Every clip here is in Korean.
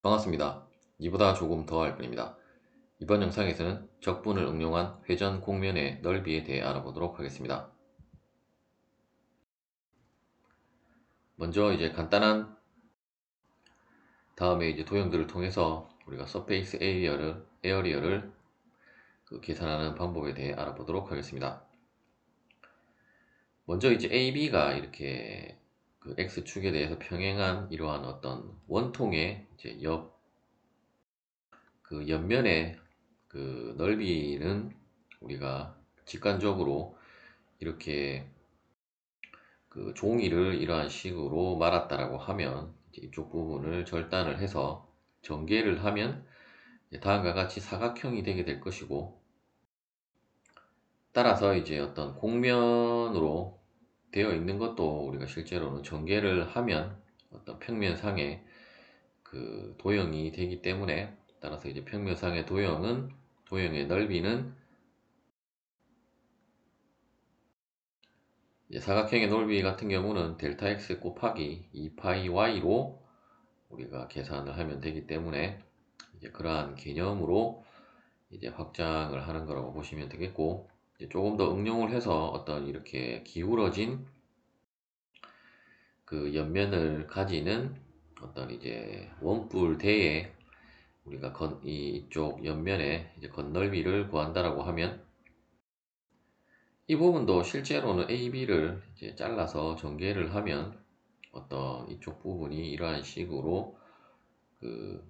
반갑습니다. 이보다 조금 더 할 뿐입니다. 이번 영상에서는 적분을 응용한 회전 곡면의 넓이에 대해 알아보도록 하겠습니다. 먼저 간단한 다음에 도형들을 통해서 우리가 서페이스 에어리어를 계산하는 방법에 대해 알아보도록 하겠습니다. 먼저 AB가 이렇게 X축에 대해서 평행한 이러한 어떤 원통의 옆면의 넓이는 우리가 직관적으로 이렇게 종이를 이러한 식으로 말았다라고 하면 이쪽 부분을 절단을 해서 전개를 하면 다음과 같이 사각형이 되게 될 것이고, 따라서 어떤 곡면으로 되어 있는 것도 우리가 실제로는 전개를 하면 어떤 평면상의 도형이 되기 때문에, 따라서 평면상의 도형의 넓이는 사각형의 넓이 같은 경우는 델타 x 곱하기 2파이 y로 우리가 계산을 하면 되기 때문에 그러한 개념으로 확장을 하는 거라고 보시면 되겠고, 조금 더 응용을 해서 어떤 이렇게 기울어진 옆면을 가지는 어떤 원뿔대에 우리가 이쪽 옆면의 건널비를 구한다라고 하면, 이 부분도 실제로는 AB를 잘라서 전개를 하면 어떤 이쪽 부분이 이러한 식으로 그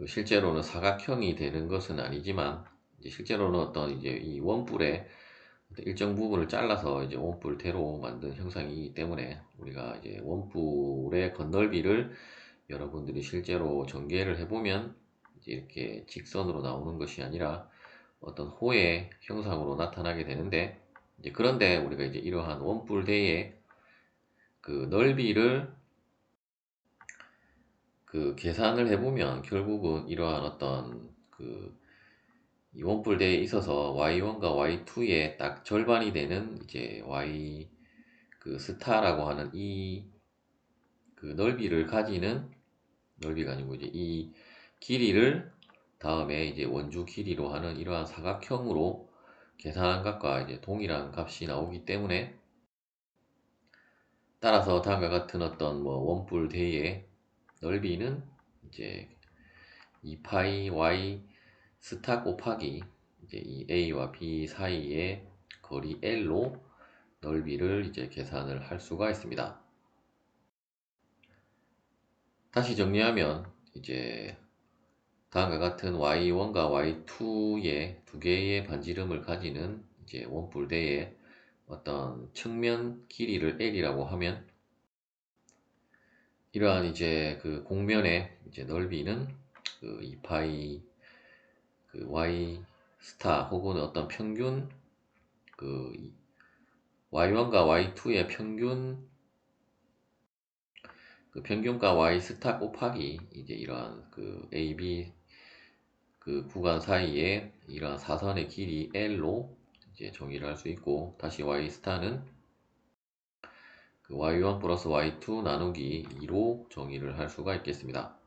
실제로는 사각형이 되는 것은 아니지만, 실제로는 어떤 이 원뿔의 일정 부분을 잘라서 원뿔대로 만든 형상이기 때문에, 우리가 원뿔의 건널비를 여러분들이 실제로 전개를 해보면 이렇게 직선으로 나오는 것이 아니라 어떤 호의 형상으로 나타나게 되는데, 그런데 우리가 이러한 원뿔대의 넓이를 계산을 해보면 결국은 이러한 어떤 이 원뿔대에 있어서 y1과 y2의 딱 절반이 되는 y 스타라고 하는 이 넓이를 가지는, 넓이가 아니고 이 길이를 다음에 원주 길이로 하는 이러한 사각형으로 계산한 값과 동일한 값이 나오기 때문에, 따라서 다음과 같은 어떤 원뿔대의 넓이는 이제 2파이 y 스타 곱하기 이 a와 b 사이의 거리 l로 넓이를 계산을 할 수가 있습니다. 다시 정리하면 다음과 같은 y1과 y2의 두 개의 반지름을 가지는 원뿔대의 어떤 측면 길이를 l이라고 하면, 이러한 곡면의 넓이는 2파이 y 스타 혹은 어떤 평균 y1과 y2의 평균과 y 스타 곱하기 이러한 AB 구간 사이에 이러한 사선의 길이 L로 정의를 할 수 있고, 다시 y 스타는 y1 플러스 y2 나누기 2로 정의를 할 수가 있겠습니다.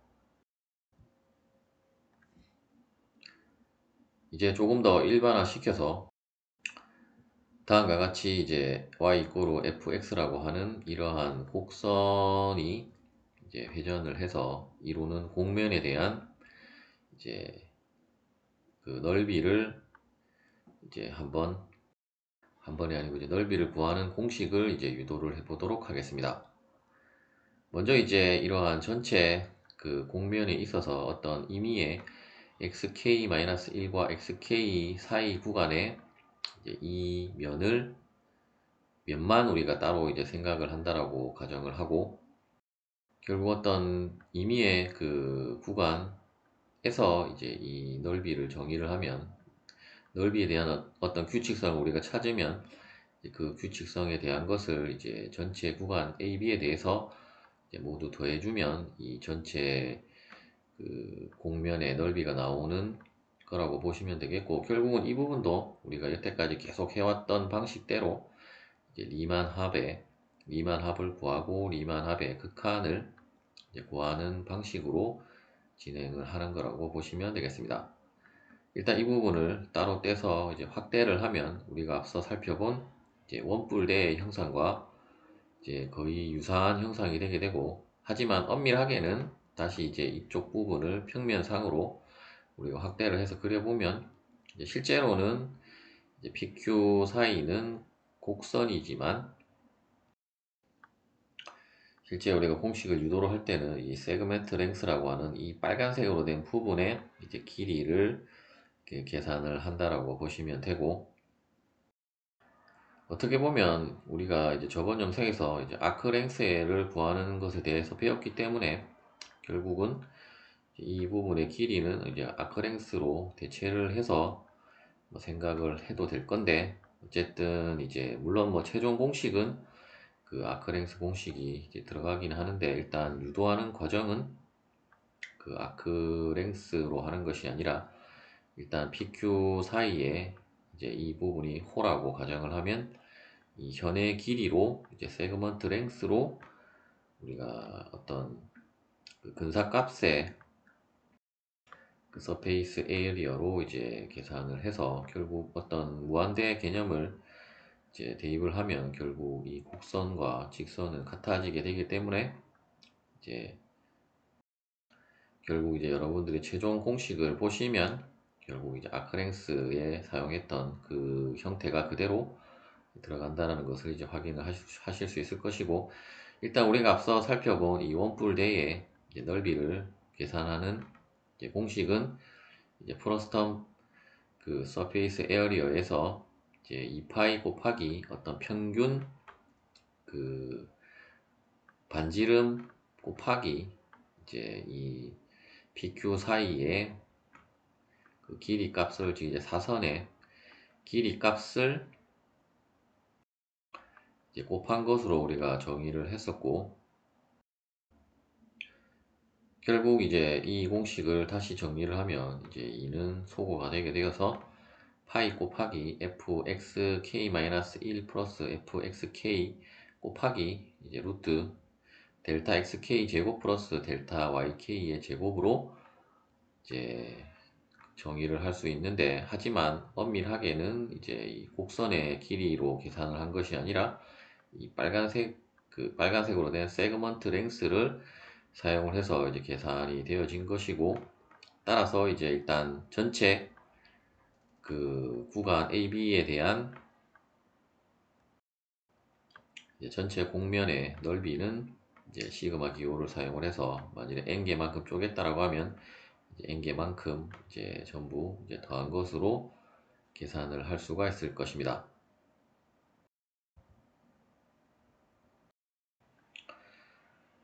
조금 더 일반화 시켜서 다음과 같이 y 이꼬르 fx라고 하는 이러한 곡선이 회전을 해서 이루는 곡면에 대한 넓이를 한 번이 아니고 넓이를 구하는 공식을 유도를 해 보도록 하겠습니다. 먼저 이러한 전체 곡면에 있어서 어떤 임의의 xk-1과 xk 사이 구간에 이 면만 우리가 따로 생각을 한다라고 가정을 하고, 결국 어떤 임의의 구간에서 이 넓이를 정의를 하면, 넓이에 대한 어떤 규칙성을 우리가 찾으면 그 규칙성에 대한 것을 전체 구간 AB에 대해서 모두 더해주면 이 전체 곡면의 넓이가 나오는 거라고 보시면 되겠고, 결국은 이 부분도 우리가 여태까지 계속 해왔던 방식대로 리만 합을 구하고 리만 합의 극한을 이제 구하는 방식으로 진행을 하는 거라고 보시면 되겠습니다. 일단 이 부분을 따로 떼서 이제 확대를 하면 우리가 앞서 살펴본 이제 원뿔대의 형상과 이제 거의 유사한 형상이 되게 되고, 하지만 엄밀하게는 다시 이제 이쪽 부분을 평면상으로 우리가 확대를 해서 그려보면 이제 실제로는 이제 PQ 사이는 곡선이지만, 실제 우리가 공식을 유도를 할 때는 이 세그멘트 랭스라고 하는 이 빨간색으로 된 부분의 이제 길이를 이렇게 계산을 한다라고 보시면 되고, 어떻게 보면 우리가 이제 저번 영상에서 이제 아크 랭스를 구하는 것에 대해서 배웠기 때문에 결국은 이 부분의 길이는 이제 아크 랭스로 대체를 해서 뭐 생각을 해도 될 건데, 어쨌든 이제 물론 뭐 최종 공식은 그 아크랭스 공식이 이제 들어가긴 하는데, 일단 유도하는 과정은 그 아크랭스로 하는 것이 아니라 일단 PQ 사이에 이제 이 부분이 호라고 가정을 하면 이 현의 길이로 이제 세그먼트 랭스로 우리가 어떤 그 근사값의 그 서페이스 에리어로 이제 계산을 해서 결국 어떤 무한대 개념을 이제 대입을 하면 결국 이 곡선과 직선은 같아지게 되기 때문에 이제 결국 이제 여러분들이 최종 공식을 보시면 결국 이제 아크랭스에 사용했던 그 형태가 그대로 들어간다는 것을 이제 확인을 하실 수 있을 것이고, 일단 우리가 앞서 살펴본 이 원뿔대의 넓이를 계산하는 이제 공식은 이제 프로스텀 그 서페이스 에어리어에서 이제 2파이 곱하기 어떤 평균 그 반지름 곱하기 이제 이 PQ 사이에 그 길이 값을, 즉 이제 사선의 길이 값을 이제 곱한 것으로 우리가 정의를 했었고, 결국 이제 이 공식을 다시 정리를 하면 이제 이는 소거가 되게 되어서 파이 곱하기 fxk-1 플러스 fxk 곱하기 이제 루트 델타 xk 제곱 플러스 델타 yk의 제곱으로 이제 정의를 할 수 있는데, 하지만 엄밀하게는 이제 이 곡선의 길이로 계산을 한 것이 아니라 이 빨간색으로 된 세그먼트 랭스를 사용을 해서 이제 계산이 되어진 것이고, 따라서 이제 일단 전체 그 구간 AB에 대한 이제 전체 곡면의 넓이는 이제 시그마 기호를 사용을 해서 만일에 n개만큼 쪼갰다라고 하면 이제 n개만큼 이제 전부 이제 더한 것으로 계산을 할 수가 있을 것입니다.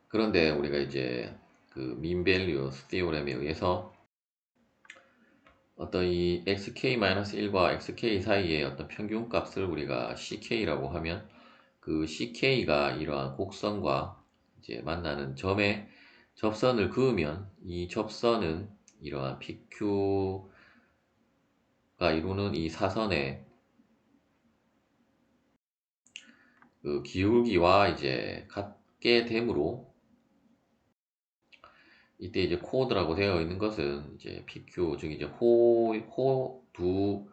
그런데 우리가 이제 그 민밸류 스티오렘에 의해서 어떤 이 xk-1과 xk 사이의 어떤 평균값을 우리가 ck라고 하면, 그 ck가 이러한 곡선과 이제 만나는 점에 접선을 그으면 이 접선은 이러한 PQ가 이루는 이 사선의 그 기울기와 이제 같게 되므로, 이때 이제 코드라고 되어 있는 것은 이제 PQ, 즉 이제 호 두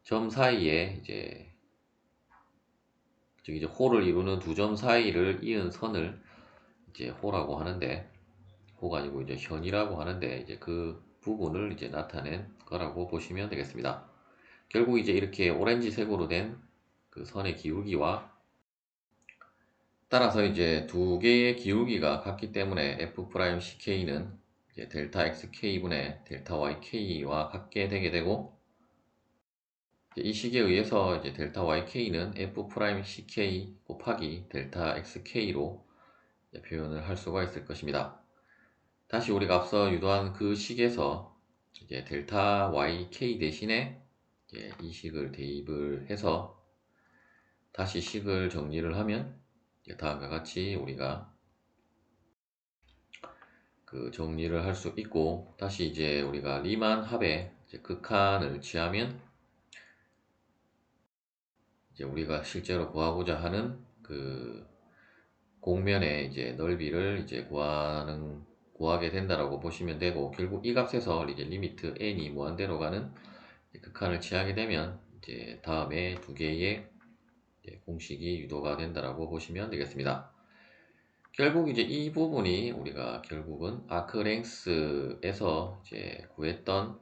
점 사이에 이제, 즉 이제 호를 이루는 두 점 사이를 이은 선을 이제 호라고 하는데, 호가 아니고 이제 현이라고 하는데, 이제 그 부분을 이제 나타낸 거라고 보시면 되겠습니다. 결국 이제 이렇게 오렌지색으로 된 그 선의 기울기와, 따라서 이제 두 개의 기울기가 같기 때문에 f'ck는 이제 델타 xk분의 델타 yk와 같게 되게 되고, 이 식에 의해서 이제 델타 yk는 f'ck 곱하기 델타 xk로 표현을 할 수가 있을 것입니다. 다시 우리가 앞서 유도한 그 식에서 이제 델타 yk 대신에 이제 이 식을 대입을 해서 다시 식을 정리를 하면 다음과 같이 우리가 그 정리를 할 수 있고, 다시 이제 우리가 리만 합의 이제 극한을 취하면 이제 우리가 실제로 구하고자 하는 그 공면의 이제 넓이를 이제 구하게 된다라고 보시면 되고, 결국 이 값에서 이제 리미트 n이 무한대로 가는 극한을 취하게 되면 이제 다음에 두 개의 공식이 유도가 된다라고 보시면 되겠습니다. 결국 이제 이 부분이 우리가 결국은 아크랭스에서 이제 구했던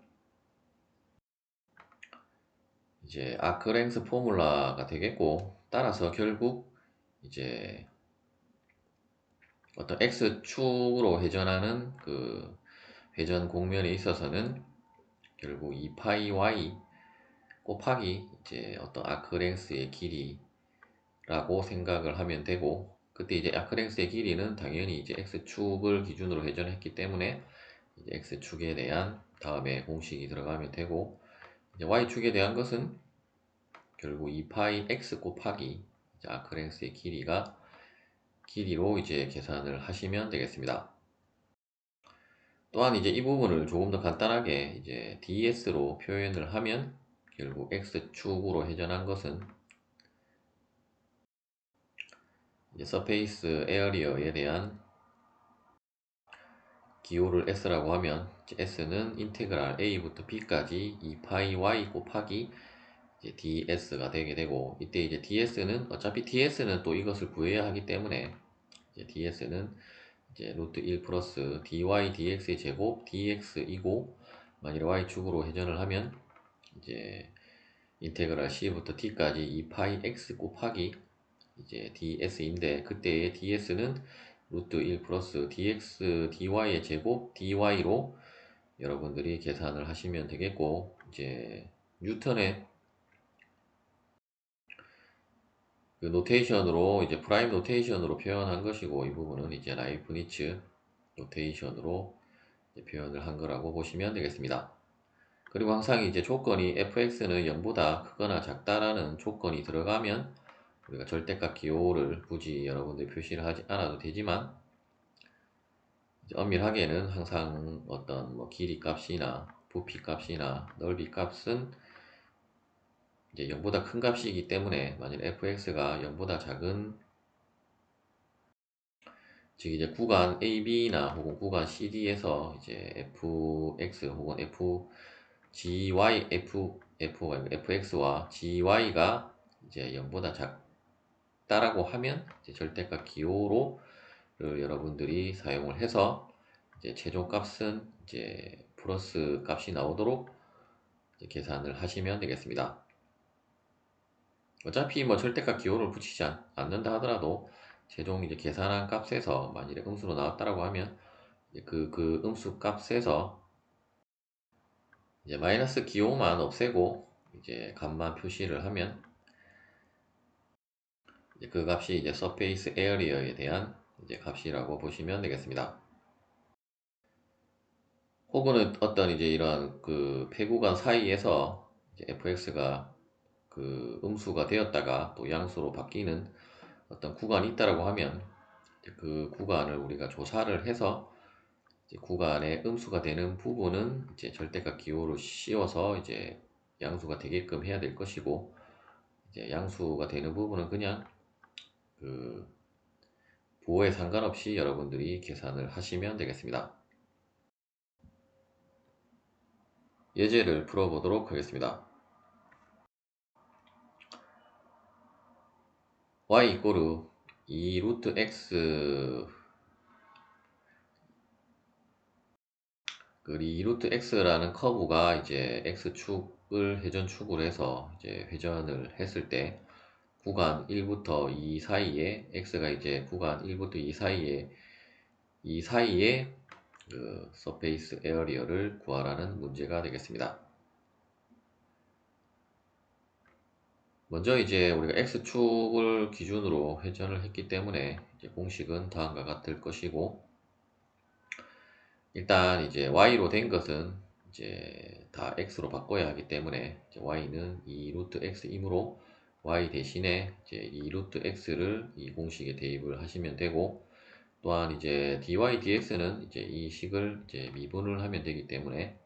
이제 아크랭스 포뮬라가 되겠고, 따라서 결국 이제 어떤 x축으로 회전하는 그 회전 공면에 있어서는 결국 2파이 y 곱하기 이제 어떤 아크랭스의 길이라고 생각을 하면 되고, 그때 이제 아크랭스의 길이는 당연히 이제 x축을 기준으로 회전했기 때문에 이제 x축에 대한 다음에 공식이 들어가면 되고, 이제 y축에 대한 것은 결국 2파이 x 곱하기 이제 아크랭스의 길이로 이제 계산을 하시면 되겠습니다. 또한 이제 이 부분을 조금 더 간단하게 이제 ds로 표현을 하면 결국 x축으로 회전한 것은 이제 서페이스 에어리어에 대한 기호를 s라고 하면 s는 인테그랄 a부터 b까지 2파이 y 곱하기 이제 ds가 되게 되고, 이때 이제 ds는 어차피 ds는 또 이것을 구해야 하기 때문에 이제 ds는 이제 루트 1 플러스 dy dx의 제곱 dx이고, 만일에 y축으로 회전을 하면 이제 인테그랄 c부터 t까지 2파이 x 곱하기 이제 ds인데, 그때의 ds는 루트 1 플러스 dx dy의 제곱 dy로 여러분들이 계산을 하시면 되겠고, 이제 뉴턴의 그 노테이션으로 이제 프라임 노테이션으로 표현한 것이고, 이 부분은 이제 라이프니츠 노테이션으로 표현을 한 거라고 보시면 되겠습니다. 그리고 항상 이제 조건이 fx는 0보다 크거나 작다라는 조건이 들어가면 우리가 절대값 기호를 굳이 여러분들 표시를 하지 않아도 되지만, 이제 엄밀하게는 항상 어떤 뭐 길이 값이나 부피 값이나 넓이 값은 이제 0보다 큰 값이기 때문에, 만일 fx가 0보다 작은, 즉 이제 구간 AB나 혹은 구간 CD에서 이제 fx 혹은 fx와 gy가 이제 0보다 작다라고 하면 이제 절대값 기호로 여러분들이 사용을 해서 이제 최종값은 이제 플러스 값이 나오도록 이제 계산을 하시면 되겠습니다. 어차피 뭐 절대값 기호를 붙이지 않는다 하더라도 최종 이제 계산한 값에서 만일에 음수로 나왔다라고 하면 이제 그 음수 값에서 이제 마이너스 기호만 없애고 이제 값만 표시를 하면 이제 그 값이 이제 서페이스 에어리어에 대한 이제 값이라고 보시면 되겠습니다. 혹은 어떤 이제 이런 그 폐구간 사이에서 이제 fx가 그 음수가 되었다가 또 양수로 바뀌는 어떤 구간이 있다라고 하면 그 구간을 우리가 조사를 해서 이제 구간의 음수가 되는 부분은 이제 절대값 기호로 씌워서 이제 양수가 되게끔 해야 될 것이고, 이제 양수가 되는 부분은 그냥 그 부호에 상관없이 여러분들이 계산을 하시면 되겠습니다. 예제를 풀어보도록 하겠습니다. y 이꼬르 2 루트 x 그 2 루트 x라는 커브가 이제 x축을 회전축으로 해서 이제 회전을 했을 때 구간 1부터 2 사이에 x가 이제 구간 1부터 2 사이에 그 서페이스 에어리어를 구하라는 문제가 되겠습니다. 먼저 이제 우리가 x축을 기준으로 회전을 했기 때문에 이제 공식은 다음과 같을 것이고, 일단 이제 y로 된 것은 이제 다 x로 바꿔야 하기 때문에 이제 y는 2 루트 x이므로 y 대신에 이제 2 루트 x를 이 공식에 대입을 하시면 되고, 또한 이제 dy dx는 이제 이 식을 이제 미분을 하면 되기 때문에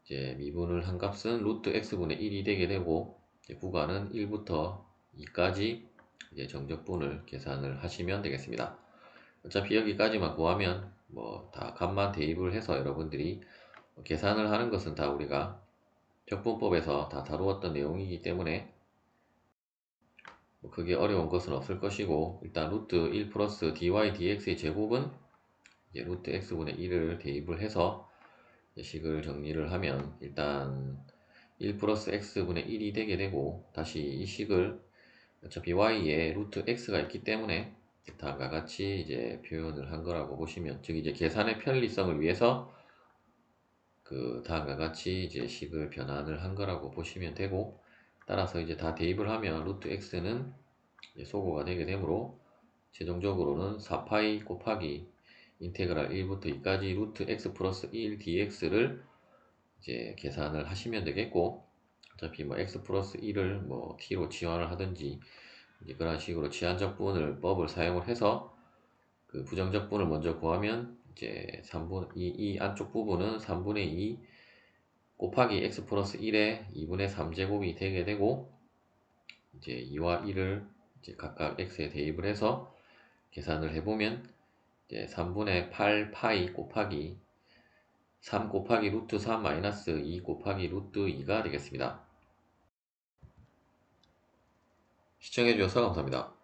이제 미분을 한 값은 루트 x분의 1이 되게 되고, 이제 구간은 1부터 2까지 이제 정적분을 계산을 하시면 되겠습니다. 어차피 여기까지만 구하면 뭐 다 값만 대입을 해서 여러분들이 계산을 하는 것은 다 우리가 적분법에서 다 다루었던 내용이기 때문에 뭐 그게 어려운 것은 없을 것이고, 일단 루트 1 플러스 dy dx의 제곱은 이제 루트 x분의 1을 대입을 해서 식을 정리를 하면 일단 1 플러스 x분의 1이 되게 되고, 다시 이 식을 어차피 y에 루트 x가 있기 때문에 다음과 같이 이제 표현을 한 거라고 보시면, 즉 이제 계산의 편리성을 위해서 그 다음과 같이 이제 식을 변환을 한 거라고 보시면 되고, 따라서 이제 다 대입을 하면 루트 x는 소거가 되게 되므로 최종적으로는 4파이 곱하기 인테그랄 1부터 2까지 루트 x 플러스 1 dx를 이제 계산을 하시면 되겠고, 어차피 뭐 x 플러스 1을 뭐 t로 치환을 하든지 이제 그런 식으로 치환적분을 법을 사용을 해서 그 부정적분을 먼저 구하면 이제 3분 이 안쪽 부분은 3분의 2 곱하기 x 플러스 1의 2분의 3제곱이 되게 되고, 이제 2와 1을 이제 각각 x에 대입을 해서 계산을 해보면 이제 3분의 8 파이 곱하기 3 곱하기 루트 3 마이너스 2 곱하기 루트 2가 되겠습니다. 시청해주셔서 감사합니다.